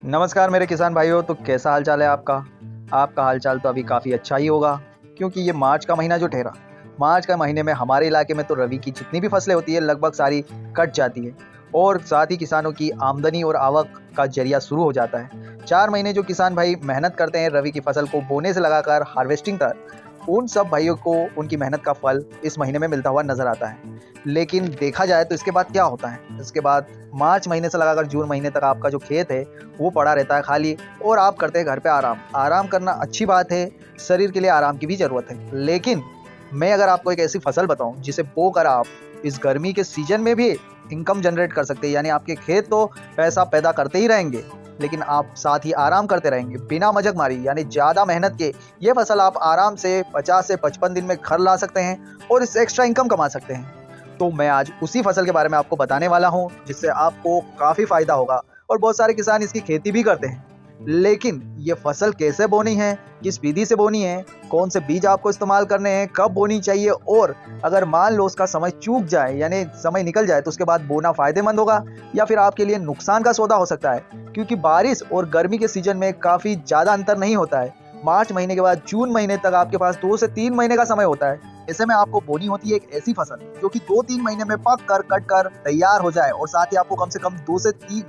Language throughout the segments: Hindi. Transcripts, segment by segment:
नमस्कार मेरे किसान भाइयों। तो कैसा हाल चाल है आपका? आपका हाल चाल तो अभी काफ़ी अच्छा ही होगा, क्योंकि ये मार्च का महीना जो ठहरा, मार्च का महीने में हमारे इलाके में तो रबी की जितनी भी फसलें होती है लगभग सारी कट जाती है और साथ ही किसानों की आमदनी और आवक का जरिया शुरू हो जाता है। 4 महीने जो किसान भाई मेहनत करते हैं रबी की फसल को बोने से लगाकर हार्वेस्टिंग तक, उन सब भाइयों को उनकी मेहनत का फल इस महीने में मिलता हुआ नजर आता है। लेकिन देखा जाए तो इसके बाद क्या होता है, इसके बाद मार्च महीने से लगाकर जून महीने तक आपका जो खेत है वो पड़ा रहता है खाली, और आप करते हैं घर पे आराम। आराम करना अच्छी बात है, शरीर के लिए आराम की भी ज़रूरत है। लेकिन मैं अगर आपको एक ऐसी फसल बताऊं जिसे बोकर आप इस गर्मी के सीजन में भी इनकम जनरेट कर सकते हैं, यानी आपके खेत तो पैसा पैदा करते ही रहेंगे लेकिन आप साथ ही आराम करते रहेंगे बिना मजक मारी, यानी ज़्यादा मेहनत के ये फसल आप आराम से 50 से 55 दिन में घर ला सकते हैं और इससे एक्स्ट्रा इनकम कमा सकते हैं। तो मैं आज उसी फसल के बारे में आपको बताने वाला हूं जिससे आपको काफ़ी फायदा होगा, और बहुत सारे किसान इसकी खेती भी करते हैं। लेकिन ये फसल कैसे बोनी है, किस विधि से बोनी है, कौन से बीज आपको इस्तेमाल करने हैं, कब बोनी चाहिए, और अगर मान लो उसका समय चूक जाए यानी समय निकल जाए तो उसके बाद बोना फायदेमंद होगा या फिर आपके लिए नुकसान का सौदा हो सकता है। क्योंकि बारिश और गर्मी के सीजन में काफ़ी ज़्यादा अंतर नहीं होता है। मार्च महीने के बाद जून महीने तक आपके पास 2 से 3 महीने का समय होता है। ऐसे में आपको बोनी होती है एक ऐसी फसल जो कि 2-3 महीने में पक कर कट कर तैयार हो जाए, और साथ ही आपको कम से कम 2 से 3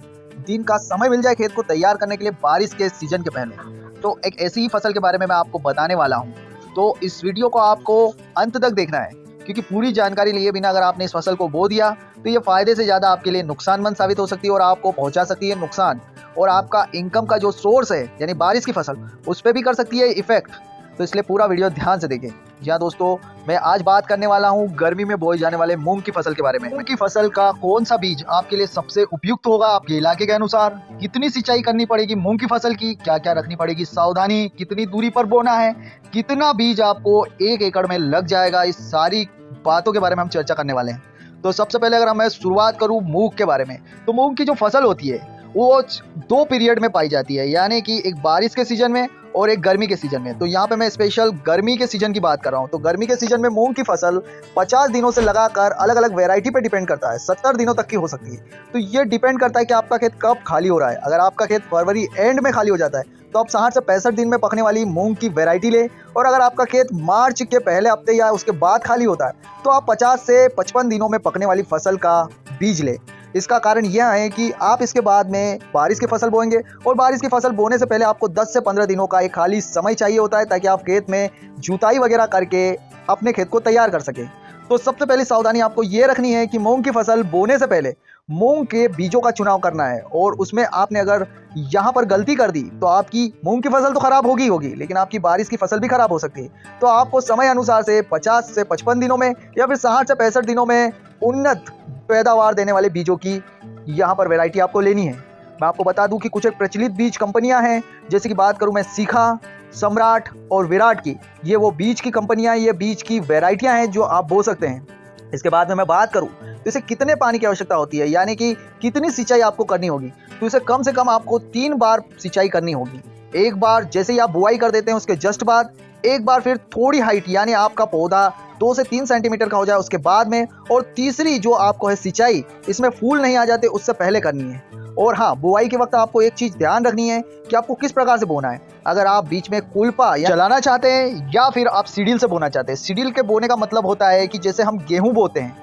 दिन का समय मिल जाए खेत को तैयार करने के लिए बारिश के सीजन के पहले। तो एक ऐसी ही फसल के बारे में मैं आपको बताने वाला हूँ। तो इस वीडियो को आपको अंत तक देखना है, क्योंकि पूरी जानकारी लिए बिना अगर आपने इस फसल को बो दिया तो ये फायदे से ज़्यादा आपके लिए नुकसानमंद साबित हो सकती है और आपको पहुंचा सकती है नुकसान, और आपका इनकम का जो सोर्स है यानी बारिश की फसल उस पर भी कर सकती है इफेक्ट। तो इसलिए पूरा वीडियो ध्यान से देखें। जी हाँ दोस्तों, मैं आज बात करने वाला हूँ गर्मी में बोई जाने वाले मूंग की फसल के बारे में। मूंग की फसल का कौन सा बीज आपके लिए सबसे उपयुक्त होगा आपके इलाके के अनुसार, कितनी सिंचाई करनी पड़ेगी मूंग की फसल की, क्या क्या रखनी पड़ेगी सावधानी, कितनी दूरी पर बोना है, कितना बीज आपको 1 एकड़ में लग जाएगा, इस सारी बातों के बारे में हम चर्चा करने वाले हैं। तो सबसे पहले अगर मैं शुरुआत करूँ मूंग के बारे में, तो मूंग की जो फसल होती है वो 2 पीरियड में पाई जाती है, यानी कि एक बारिश के सीजन में और एक गर्मी के सीजन में। तो यहाँ पे मैं स्पेशल गर्मी के सीजन की बात कर रहा हूँ। तो गर्मी के सीजन में मूंग की फसल 50 दिनों से लगाकर अलग अलग वैरायटी पे डिपेंड करता है, 70 दिनों तक की हो सकती है। तो ये डिपेंड करता है कि आपका खेत कब खाली हो रहा है। अगर आपका खेत फरवरी एंड में खाली हो जाता है तो आप 60 से 65 दिन में पकने वाली मूंग की वैरायटी ले, और अगर आपका खेत मार्च के पहले हफ्ते या उसके बाद खाली होता है तो आप 50 से 55 दिनों में पकने वाली फसल का बीज ले। इसका कारण यह है कि आप इसके बाद में बारिश की फसल बोएंगे, और बारिश की फसल बोने से पहले आपको 10 से 15 दिनों का एक खाली समय चाहिए होता है ताकि आप खेत में जुताई वगैरह करके अपने खेत को तैयार कर सके। तो सबसे पहली सावधानी आपको ये रखनी है कि मूंग की फसल बोने से पहले मूंग के बीजों का चुनाव करना है, और उसमें आपने अगर यहाँ पर गलती कर दी तो आपकी मूंग की फसल तो खराब होगी होगी, लेकिन आपकी बारिश की फसल भी खराब हो सकती है। तो आपको समय अनुसार से 50 से 55 दिनों में या फिर 60 से 65 दिनों में उन्नत पैदावार देने वाले बीजों की यहाँ पर वैरायटी आपको लेनी है। मैं आपको बता दूं कि कुछ एक प्रचलित बीज कंपनियां हैं, जैसे कि बात करूं मैं शिखा, सम्राट और विराट की। ये वो बीज की कंपनियां, ये बीज की वैरायटियां हैं जो आप बो सकते हैं। इसके बाद में मैं बात करूं तो इसे कितने पानी की आवश्यकता होती है, यानी कि कितनी सिंचाई आपको करनी होगी। तो इसे कम से कम आपको 3 बार सिंचाई करनी होगी। एक बार जैसे ही आप बुआई कर देते हैं उसके जस्ट बाद, एक बार फिर थोड़ी हाइट यानी आपका पौधा 2 से 3 सेंटीमीटर का हो जाए उसके बाद में, और तीसरी जो आपको है सिंचाई, इसमें फूल नहीं आ जाते उससे पहले करनी है। और हाँ, बुआई के वक्त आपको एक चीज़ ध्यान रखनी है कि आपको किस प्रकार से बोना है। अगर आप बीच में कुल्पा या चलाना चाहते हैं या फिर आप सीडील से बोना चाहते हैं। सीडील के बोने का मतलब होता है कि जैसे हम गेहूं बोते हैं,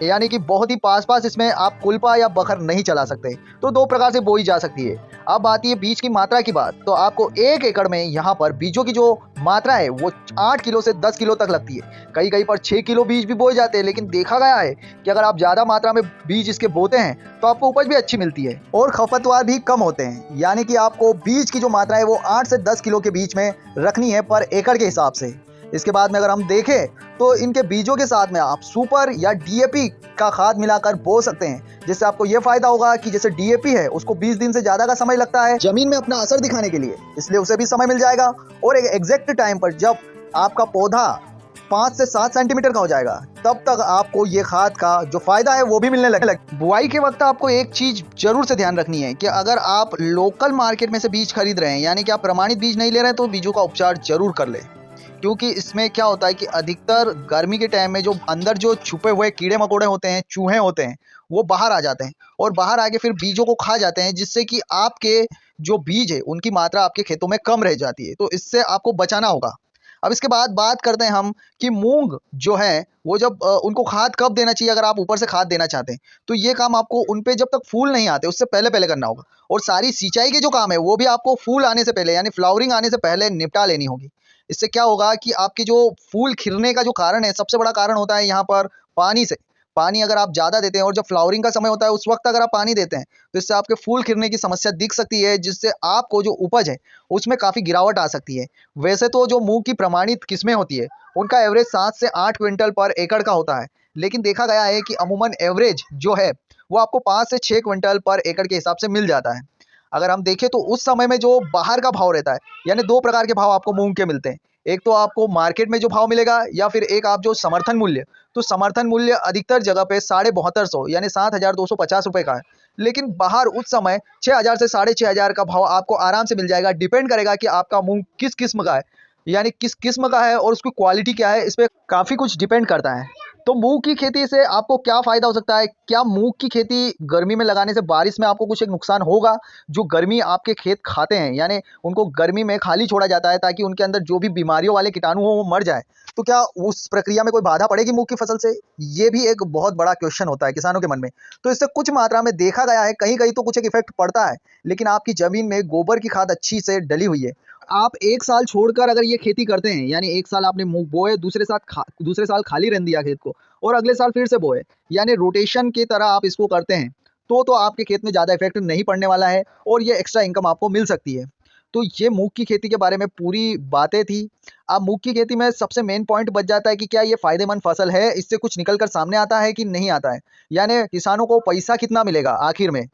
यानी कि बहुत ही पास पास इसमें आप कुल्पा या बखर नहीं चला सकते। तो 2 प्रकार से बोई जा सकती है। अब आती है बीज की मात्रा की बात, तो आपको 1 एकड़ में यहाँ पर बीजों की जो मात्रा है वो 8 किलो से 10 किलो तक लगती है। कई कई पर 6 किलो बीज भी बोए जाते हैं, लेकिन देखा गया है कि अगर आप ज़्यादा मात्रा में बीज इसके बोते हैं तो आपको उपज भी अच्छी मिलती है और खपतवार भी कम होते हैं। यानी कि आपको बीज की जो मात्रा है वो 8 से 10 किलो के बीच में रखनी है पर एकड़ के हिसाब से। इसके बाद में अगर हम देखें तो इनके बीजों के साथ में आप सुपर या डीएपी का खाद मिलाकर बो सकते हैं, जिससे आपको यह फायदा होगा कि जैसे डीएपी है उसको 20 दिन से ज़्यादा का समय लगता है जमीन में अपना असर दिखाने के लिए, इसलिए उसे भी समय मिल जाएगा। और एक एग्जैक्ट टाइम पर जब आपका पौधा 5 से 7 सेंटीमीटर का हो जाएगा तब तक आपको ये खाद का जो फायदा है वो भी मिलने लगे। बुआई के वक्त आपको एक चीज़ जरूर से ध्यान रखनी है कि अगर आप लोकल मार्केट में से बीज खरीद रहे हैं, यानी कि आप प्रमाणित बीज नहीं ले रहे हैं, तो बीजों का उपचार जरूर कर लें। क्योंकि इसमें क्या होता है कि अधिकतर गर्मी के टाइम में जो अंदर जो छुपे हुए कीड़े मकोड़े होते हैं, चूहे होते हैं, वो बाहर आ जाते हैं और बाहर आके फिर बीजों को खा जाते हैं, जिससे कि आपके जो बीज है उनकी मात्रा आपके खेतों में कम रह जाती है, तो इससे आपको बचाना होगा। अब इसके बाद बात करते हैं हम कि मूंग जो है वो जब उनको खाद कब देना चाहिए। अगर आप ऊपर से खाद देना चाहते हैं तो ये काम आपको उन पे जब तक फूल नहीं आते उससे पहले पहले करना होगा। और सारी सिंचाई के जो काम है वो भी आपको फूल आने से पहले यानी फ्लावरिंग आने से पहले निपटा लेनी होगी। इससे क्या होगा कि आपके जो फूल खिलने का जो कारण है, सबसे बड़ा कारण होता है यहाँ पर पानी से। पानी अगर आप ज़्यादा देते हैं और जब फ्लावरिंग का समय होता है उस वक्त अगर आप पानी देते हैं तो इससे आपके फूल खिलने की समस्या दिख सकती है, जिससे आपको जो उपज है उसमें काफ़ी गिरावट आ सकती है। वैसे तो जो मूंग की प्रमाणित किस्में होती है उनका एवरेज 7 से 8 क्विंटल पर एकड़ का होता है, लेकिन देखा गया है कि अमूमन एवरेज जो है वो आपको 5 से 6 क्विंटल पर एकड़ के हिसाब से मिल जाता है। अगर हम देखें तो उस समय में जो बाहर का भाव रहता है, यानी 2 प्रकार के भाव आपको मूँग के मिलते हैं। एक तो आपको मार्केट में जो भाव मिलेगा या फिर एक आप जो समर्थन मूल्य, तो समर्थन मूल्य अधिकतर जगह पे 7250 यानी 7250 रुपए का है। लेकिन बाहर उस समय 6000 से 6500 का भाव आपको आराम से मिल जाएगा। डिपेंड करेगा कि आपका मूँग किस किस्म का है, यानी किस किस्म का है और उसकी क्वालिटी क्या है, इस पे काफ़ी कुछ डिपेंड करता है। तो मूँग की खेती से आपको क्या फ़ायदा हो सकता है? क्या मूँग की खेती गर्मी में लगाने से बारिश में आपको कुछ एक नुकसान होगा? जो गर्मी आपके खेत खाते हैं, यानी उनको गर्मी में खाली छोड़ा जाता है ताकि उनके अंदर जो भी बीमारियों वाले कीटाणु हो वो मर जाए। तो क्या उस प्रक्रिया में कोई बाधा पड़ेगी मूँग की फसल से? ये भी एक बहुत बड़ा क्वेश्चन होता है किसानों के मन में। तो इससे कुछ मात्रा में देखा गया है, कहीं-कहीं तो कुछ एक इफ़ेक्ट पड़ता है, लेकिन आपकी ज़मीन में गोबर की खाद अच्छी से डली हुई है। आप 1 साल छोड़कर अगर ये खेती करते हैं, यानी 1 साल आपने मूँग बोए, दूसरे साल खाली रहने दिया खेत को और अगले साल फिर से बोए, यानी रोटेशन की तरह आप इसको करते हैं, तो आपके खेत में ज़्यादा इफ़ेक्ट नहीं पड़ने वाला है और ये एक्स्ट्रा इनकम आपको मिल सकती है। तो ये मूँग की खेती के बारे में पूरी बातें थी। अब मूँग की खेती में सबसे मेन पॉइंट बच जाता है कि क्या ये फ़ायदेमंद फसल है? इससे कुछ निकल कर सामने आता है कि नहीं आता है? यानी किसानों को पैसा कितना मिलेगा आखिर में?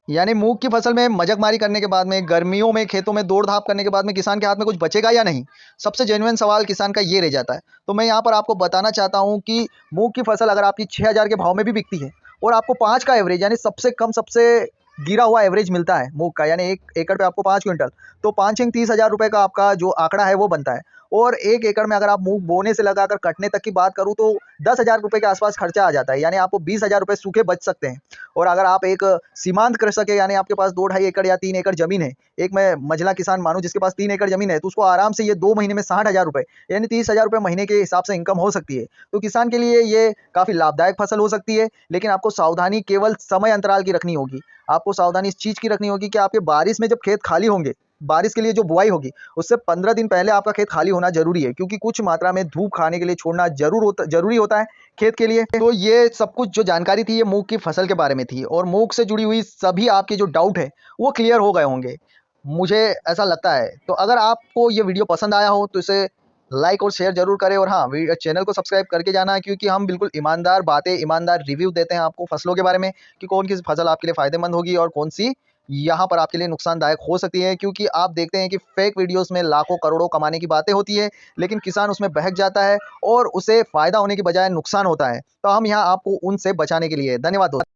यानी मूंग की फसल में मजकमारी करने के बाद में, गर्मियों में खेतों में दौड़-धाप करने के बाद में किसान के हाथ में कुछ बचेगा या नहीं? सबसे जेन्युइन सवाल किसान का ये रह जाता है। तो मैं यहाँ पर आपको बताना चाहता हूँ कि मूंग की फसल अगर आपकी 6000 के भाव में भी बिकती है और आपको 5 का एवरेज यानी सबसे कम सबसे गिरा हुआ एवरेज मिलता है मूंग का, यानी 1 एकड़ पे आपको 5 क्विंटल, तो 5-6 30,000 रुपए का आपका जो आंकड़ा है वो बनता है। और 1 एकड़ में अगर आप मूंग बोने से लगाकर कटने तक की बात करूँ तो 10,000 रुपए के आसपास खर्चा आ जाता है, यानी आपको 20,000 रुपए सूखे बच सकते हैं। और अगर आप एक सीमांत कृषक है, यानी आपके पास 2 ढाई एकड़ या 3 एकड़ ज़मीन है, एक मैं मंझला किसान मानूँ जिसके पास 3 एकड़ ज़मीन है, तो उसको आराम से ये 2 महीने में 60,000 रुपए यानी 30,000 रुपए महीने के हिसाब से इनकम हो सकती है। तो किसान के लिए ये काफ़ी लाभदायक फसल हो सकती है, लेकिन आपको सावधानी केवल समय अंतराल की रखनी होगी। आपको सावधानी इस चीज़ की रखनी होगी कि आपके बारिश में जब खेत खाली होंगे, बारिश के लिए जो बुआई होगी, उससे 15 दिन पहले आपका खेत खाली होना ज़रूरी है, क्योंकि कुछ मात्रा में धूप खाने के लिए छोड़ना ज़रूरी होता है खेत के लिए। तो ये सब कुछ जो जानकारी थी ये मूँग की फसल के बारे में थी और मूँग से जुड़ी हुई सभी आपके जो डाउट है वो क्लियर हो गए होंगे, मुझे ऐसा लगता है। तो अगर आपको ये वीडियो पसंद आया हो तो इसे लाइक और शेयर ज़रूर करें और हाँ, चैनल को सब्सक्राइब करके जाना, क्योंकि हम बिल्कुल ईमानदार बातें, ईमानदार रिव्यू देते हैं आपको फसलों के बारे में कि कौन सी फसल आपके लिए फ़ायदेमंद होगी और कौन सी यहाँ पर आपके लिए नुकसानदायक हो सकती है। क्योंकि आप देखते हैं कि फेक वीडियोस में लाखों करोड़ों कमाने की बातें होती है, लेकिन किसान उसमें बहक जाता है और उसे फ़ायदा होने की बजाय नुकसान होता है। तो हम यहाँ आपको उनसे बचाने के लिए धन्यवाद दोस्तों।